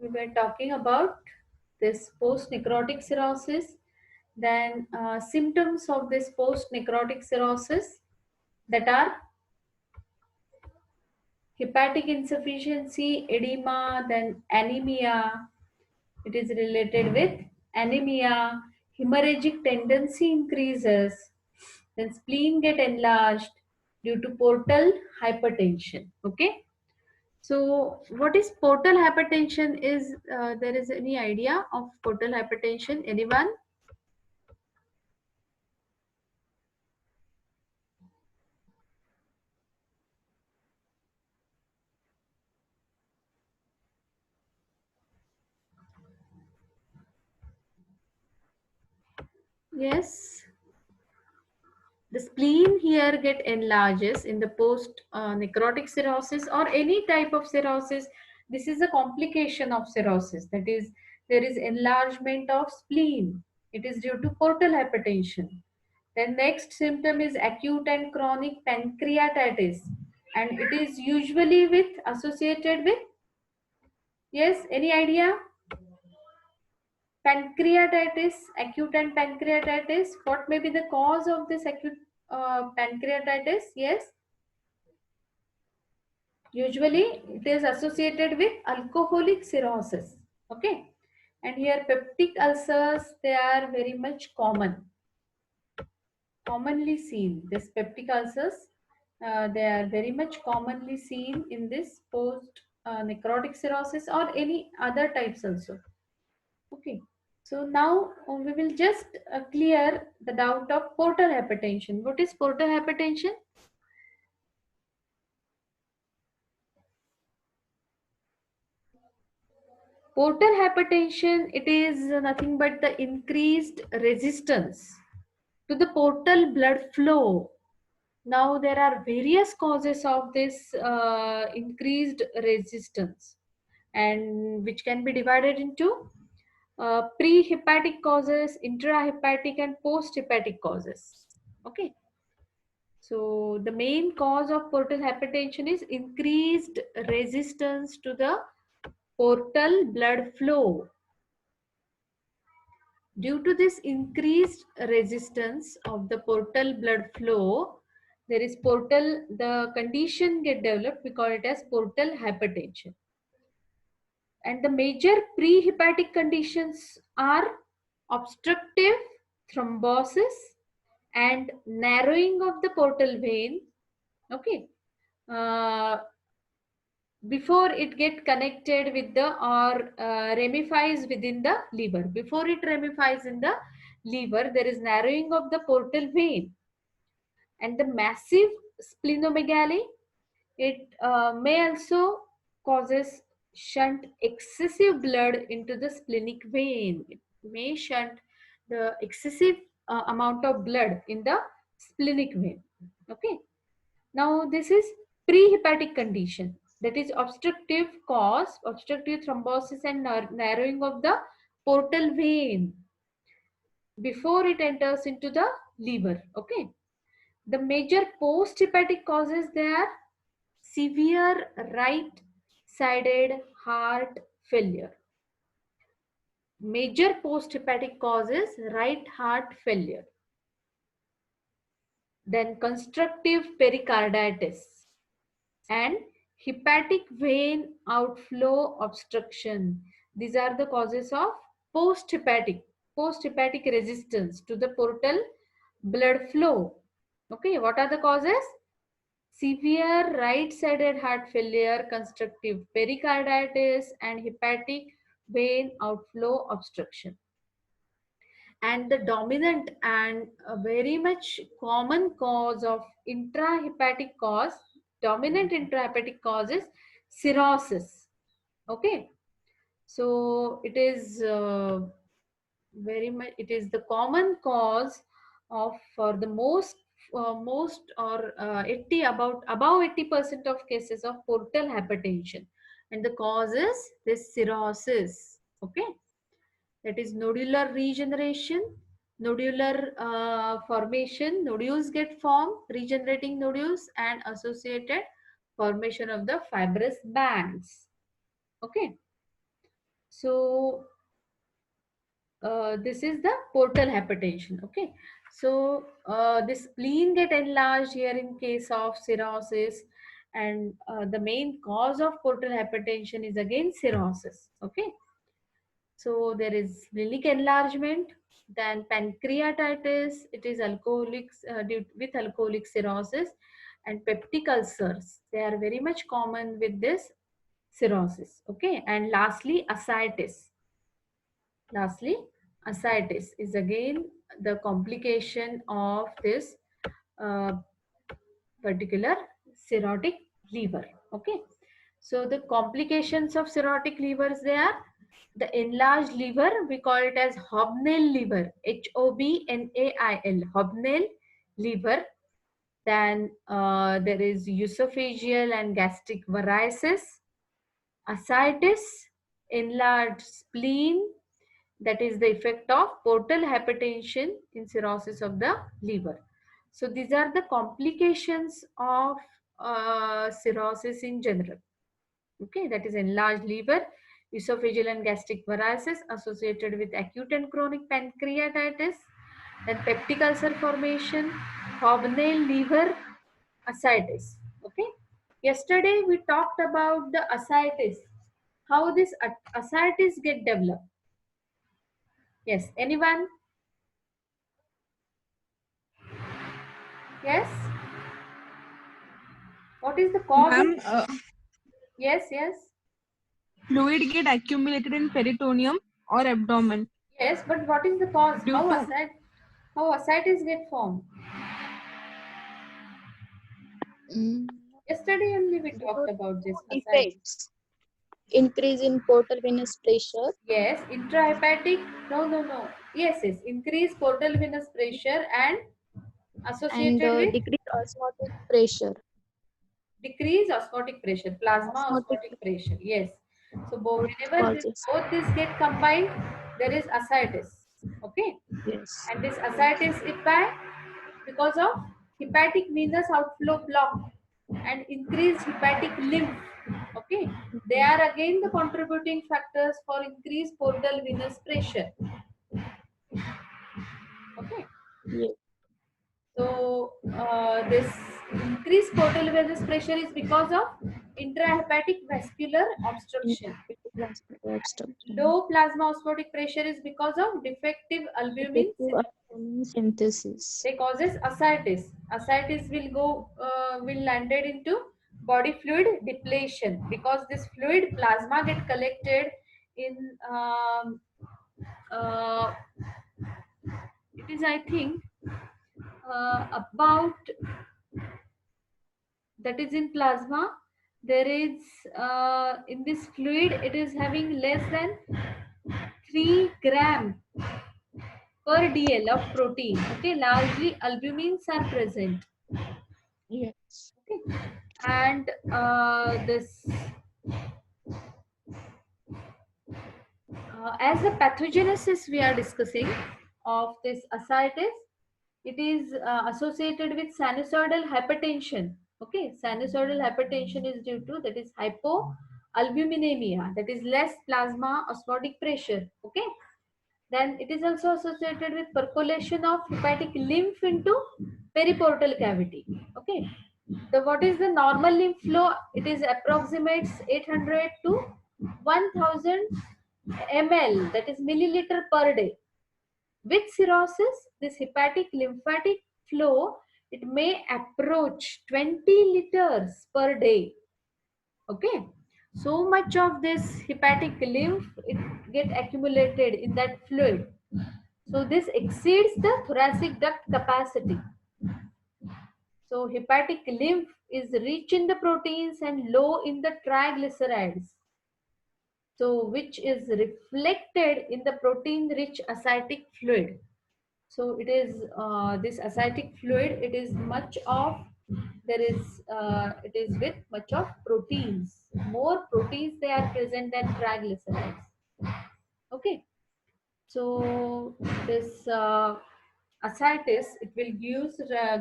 we were talking about this post-necrotic cirrhosis, then symptoms of this post-necrotic cirrhosis that are hepatic insufficiency, edema, then anemia. It is related with anemia, hemorrhagic tendency increases, then spleen get enlarged due to portal hypertension. Okay. So, what is portal hypertension? Is there is any idea of portal hypertension? Anyone? Yes. The spleen here get enlarges in the post necrotic cirrhosis or any type of cirrhosis. This is a complication of cirrhosis. That is, there is enlargement of spleen. It is due to portal hypertension. Then next symptom is acute and chronic pancreatitis, and it is usually with associated with, yes, any idea? Pancreatitis, acute and pancreatitis. What may be the cause of this acute pancreatitis? Yes, usually it is associated with alcoholic cirrhosis. Okay, and here peptic ulcers, they are very much commonly seen. This peptic ulcers, they are very much commonly seen in this post necrotic cirrhosis or any other types also. Okay. So now we will just clear the doubt of portal hypertension. What is portal hypertension? Portal hypertension, it is nothing but the increased resistance to the portal blood flow. Now there are various causes of this increased resistance, and which can be divided into pre-hepatic causes, intrahepatic and post-hepatic causes. Okay. So the main cause of portal hypertension is increased resistance to the portal blood flow. Due to this increased resistance of the portal blood flow, there is portal, the condition get developed, we call it as portal hypertension. And the major prehepatic conditions are obstructive thrombosis and narrowing of the portal vein. Okay. Before it get connected with the or ramifies within the liver. Before it ramifies in the liver, there is narrowing of the portal vein. And the massive splenomegaly, it may also causes shunt excessive blood into the splenic vein. It may shunt the excessive amount of blood in the splenic vein. Okay. Now this is prehepatic condition, that is obstructive cause, obstructive thrombosis and narrowing of the portal vein before it enters into the liver. Okay. The major post-hepatic causes, they are severe right-sided heart failure. Major post-hepatic causes right heart failure. Then constructive pericarditis and hepatic vein outflow obstruction. These are the causes of post-hepatic resistance to the portal blood flow. Okay, what are the causes? Severe right-sided heart failure, constructive pericarditis, and hepatic vein outflow obstruction. And the dominant and a very much common cause of intrahepatic cause, dominant intrahepatic cause is cirrhosis. Okay, so it is very much, it is the common cause of, for the most or 80, about above 80% of cases of portal hypertension, and the cause is this cirrhosis. Okay, that is nodular regeneration, nodular formation, nodules get formed, regenerating nodules, and associated formation of the fibrous bands. Okay. So this is the portal hypertension. Okay, so the spleen get enlarged here in case of cirrhosis, and the main cause of portal hypertension is again cirrhosis. Okay, so there is splenic enlargement, then pancreatitis, it is alcoholics with alcoholic cirrhosis, and peptic ulcers, they are very much common with this cirrhosis. Okay, and lastly ascites. Lastly, ascites is again the complication of this uh, particular cirrhotic liver. Okay, so the complications of cirrhotic livers, they are the enlarged liver, we call it as Hobnail liver, Hobnail, Hobnail liver. Then there is esophageal and gastric varices, ascites, enlarged spleen, that is the effect of portal hypertension in cirrhosis of the liver. So these are the complications of cirrhosis in general. Okay, that is enlarged liver, esophageal and gastric varices associated with acute and chronic pancreatitis, then peptic ulcer formation, Hobnail liver, ascites. Okay, yesterday we talked about the ascites, how this ascites get developed. Yes, anyone? Yes. What is the cause Ma'am, of? Yes, yes. fluid get accumulated in peritoneum or abdomen Yes, but what is the cause? due to How ascites get formed? Mm, Yesterday only we due talked to about this two ascites. defects, increase in portal venous pressure Yes, intrahepatic. No, no, no. Yes, yes. Increase portal venous pressure and and associated with decrease osmotic pressure. decrease osmotic pressure, plasma Osmotic osmotic pressure. Yes. So both whenever causes. both this get combined, there is ascites. Okay. Yes. And this ascites is by because of hepatic venous outflow block and increased hepatic lymph. Okay, they Mhm. are again the contributing factors for increased portal venous pressure. Okay, Yes. so this increased portal venous pressure is because of intrahepatic vascular obstruction. Intrahepatic vascular obstruction. Low plasma osmotic pressure is because of defective albumin. Defective albumin synthesis. They causes ascites. Ascites will landed into body fluid depletion because this fluid plasma get collected in uh, it is I think about, that is in plasma, there is in this fluid it is having less than 3 gram per dl of protein. Okay, largely albumins are present. Yes. Okay, and this as the pathogenesis we are discussing of this ascites, it is associated with sinusoidal hypertension. Okay, sinusoidal hypertension is due to, that is hypoalbuminemia, that is less plasma osmotic pressure. Okay, then it is also associated with percolation of hepatic lymph into periportal cavity. Okay, the what is the normal lymph flow? It is approximates 800 to 1000 ml, that is milliliter per day. With cirrhosis, this hepatic lymphatic flow, it may approach 20 liters per day. Okay, so much of this hepatic lymph, it get accumulated in that fluid. So this exceeds the thoracic duct capacity. So hepatic lymph is rich in the proteins and low in the triglycerides. So which is reflected in the protein rich ascitic fluid. So it is this ascitic fluid, it is much of, there is it is with much of proteins, more proteins they are present than triglycerides. Okay, so this ascites, it will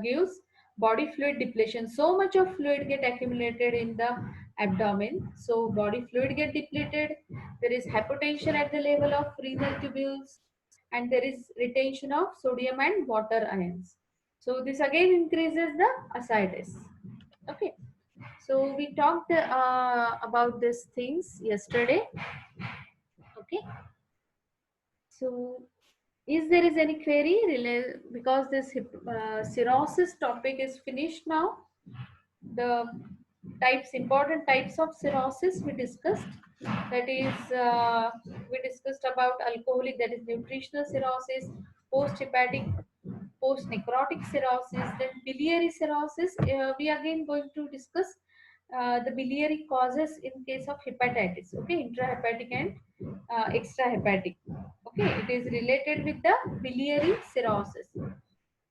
gives body fluid depletion. So much of fluid get accumulated in the abdomen. So body fluid get depleted. There is hypotension at the level of renal tubules, and there is retention of sodium and water ions. So this again increases the ascites. Okay. So we talked about these things yesterday. Okay. So is there is any query because this cirrhosis topic is finished now? The important types of cirrhosis we discussed. That is, we discussed about alcoholic, that is nutritional cirrhosis, post-hepatic, post-necrotic cirrhosis, then biliary cirrhosis. We again going to discuss the biliary causes in case of hepatitis. Okay, intrahepatic and extrahepatic. Okay, it is related with the biliary cirrhosis.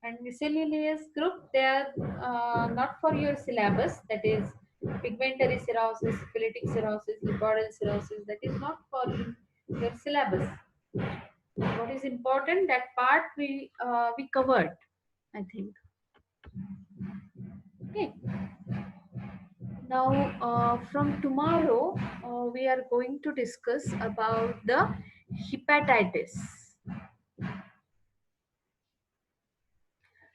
And miscellaneous group, they are not for your syllabus. That is pigmentary cirrhosis, syphilitic cirrhosis, lipodal cirrhosis. That is not for your syllabus. What is important, that part we covered, I think. Okay. Now from tomorrow we are going to discuss about the hepatitis.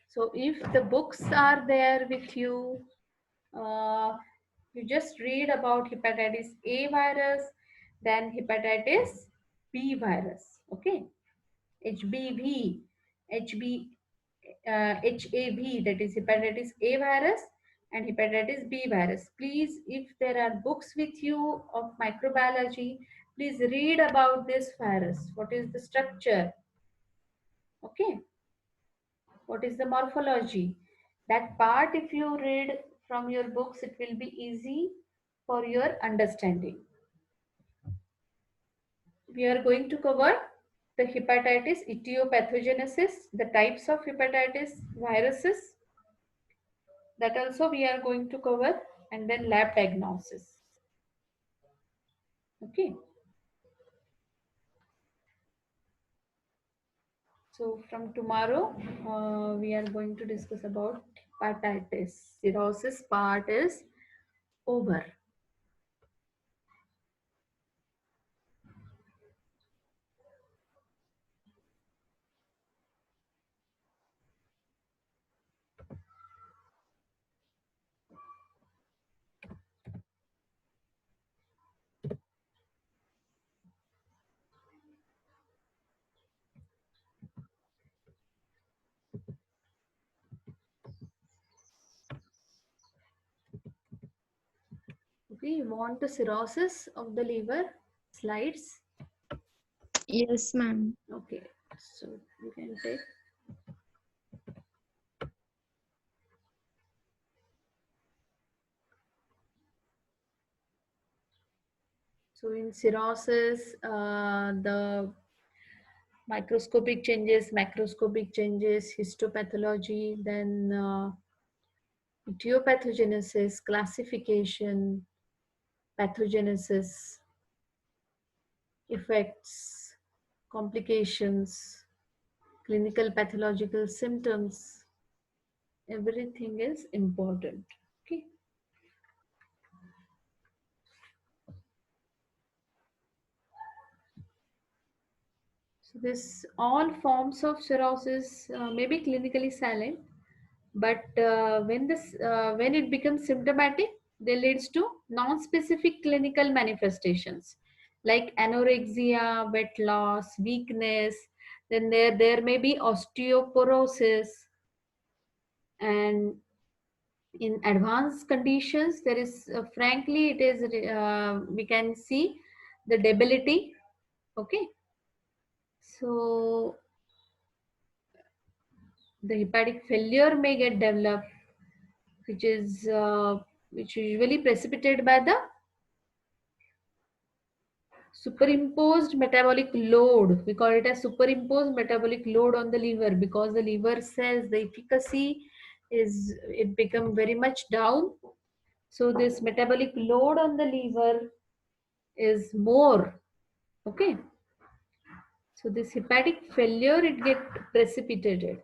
So if the books are there with you, uh, you just read about hepatitis A virus, then hepatitis B virus. Okay, HBV, HAV, that is hepatitis A virus and hepatitis B virus. Please, if there are books with you of microbiology, please read about this virus. What is the structure? Okay. What is the morphology? That part, if you read from your books, it will be easy for your understanding. We are going to cover the hepatitis etiopathogenesis, the types of hepatitis viruses. That also we are going to cover, and then lab diagnosis. Okay. So from tomorrow, we are going to discuss about hepatitis. Cirrhosis part is over. Okay, you want the cirrhosis of the liver slides? Yes, ma'am. Okay, so you can take. So in cirrhosis, the microscopic changes, macroscopic changes, histopathology, then etiopathogenesis, classification, pathogenesis, effects, complications, clinical pathological symptoms, everything is important. Okay. So this all forms of cirrhosis may be clinically silent, but when it becomes symptomatic, they leads to non-specific clinical manifestations like anorexia, weight loss, weakness. Then there may be osteoporosis, and in advanced conditions, there is frankly it is we can see the debility. Okay, so the hepatic failure may get developed, which usually precipitated by the superimposed metabolic load. We call it a superimposed metabolic load on the liver, because the liver cells, the efficacy is, it become very much down. So this metabolic load on the liver is more. Okay. So this hepatic failure, it get precipitated.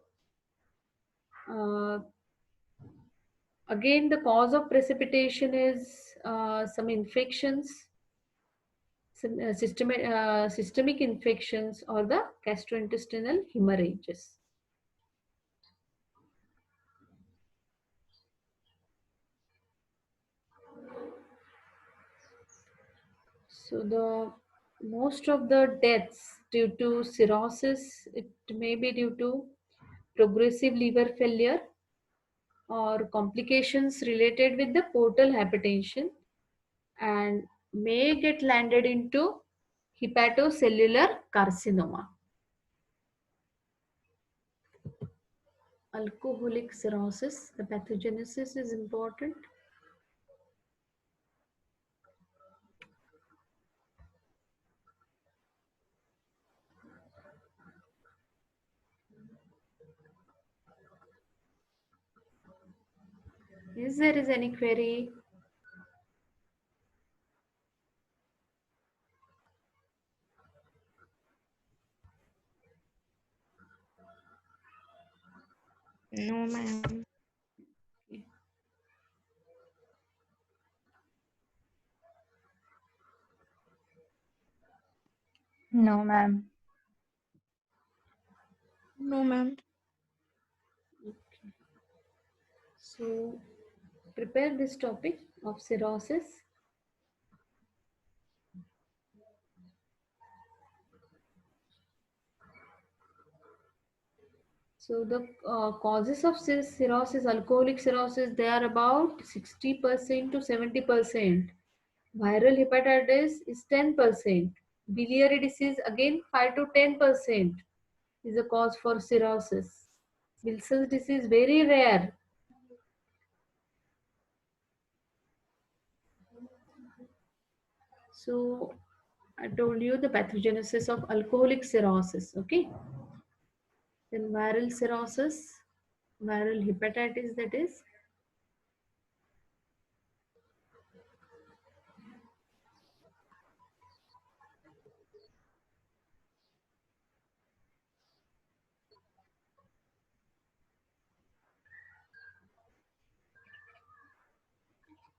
Again, the cause of precipitation is some infections, some systemic infections, or the gastrointestinal hemorrhages. So the most of the deaths due to cirrhosis, it may be due to progressive liver failure or complications related with the portal hypertension, and may get landed into hepatocellular carcinoma. Alcoholic cirrhosis, the pathogenesis is important. Is there is any query? No, ma'am. No, ma'am. No, ma'am. Okay. So prepare this topic of cirrhosis. So the causes of cirrhosis, alcoholic cirrhosis, they are about 60% to 70%. Viral hepatitis is 10%. Biliary disease again 5 to 10% is a cause for cirrhosis. Wilson's disease very rare. So I told you the pathogenesis of alcoholic cirrhosis. Okay. Then viral cirrhosis, viral hepatitis, that is.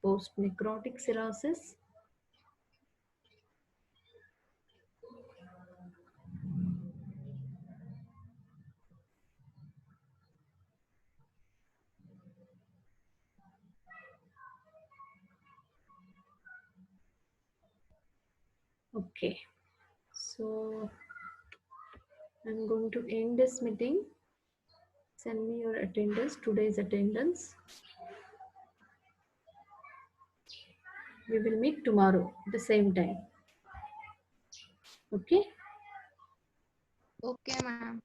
Post-necrotic cirrhosis. Okay. So I'm going to end this meeting. Send me your attendance, today's attendance. We will meet tomorrow at the same time. Okay. Okay, ma'am.